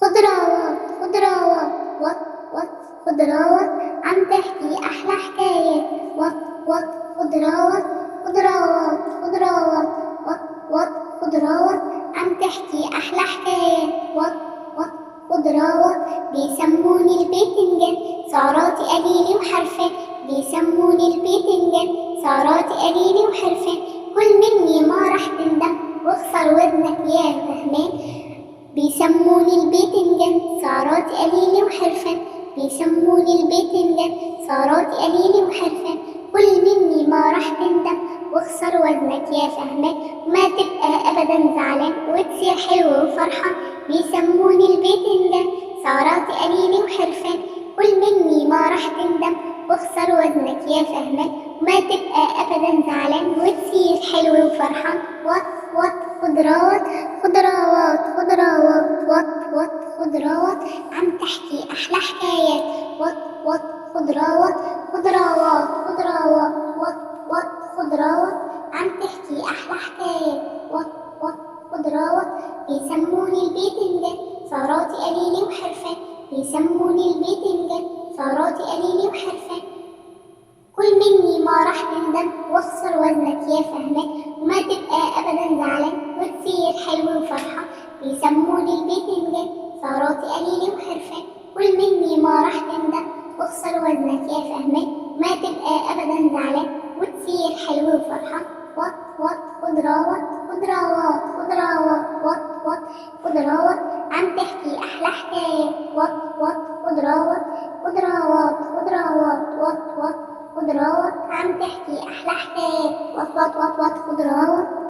خضراوات خضراوات وط وط خضراوات عم تحكي أحلى حكايات. وط وط خضراوات خضراوات خضراوات وط وط خضراوات عم تحكي أحلى حكايات. وط وط خضراوات بيسموني الباذنجان، سعراتي قليلة وحرفة. بيسموني الباذنجان، سعراتي قليلة وحرفة. كل مني ما رح تندم واخسر وزنك يا فهمان. بيسموني الباذنجان، سعراتي قليلة وحرفة. بيسموني الباذنجان، سعراتي قليلة وحرفة. كل مني ما رح تندم واخسر وزنك يا فهمان، وما تبقى أبدا زعلان وتصير حلو وفرحان. بيسموني الباذنجان، سعراتي قليلة وحرفة. كل مني ما رح تندم واخسر وزنك يا فهمان، وما تبقى أبدا زعلان وتصير حلو وفرحان. وط وط خضراوات خضراوات خضراوات وط وط خضراوات عم تحكي أحلى حكايات. وط وط خضراوات خضراوات خضراوات وط وط خضراوات عم تحكي أحلى حكايات. وط وط خضراوات بيسموني الباذنجان، سعراتي قليلة وحرفة. بيسموني الباذنجان، سعراتي قليلة وحرفة. كل مني ما رح تندم واخسر وزنك يا فهمان، وما تبقى أبدا زعلان وتصير حلو وفرحان. بيسموني الباذنجان، سعراتي قليلة وحرفة. كل مني ما رح تندم واخسر وزنك يا فهمان، وما تبقى أبدا زعلان وتصير حلو وفرحان. وط وط خضراوات خضراوات خضراوات وط وط خضراوات عم تحكي أحلى حكايات. وط وط خضراوات خضراوات خضراوات وط وط خضراوات عم تحكي أحلى حكايات. وط وط وط وط خضراوات.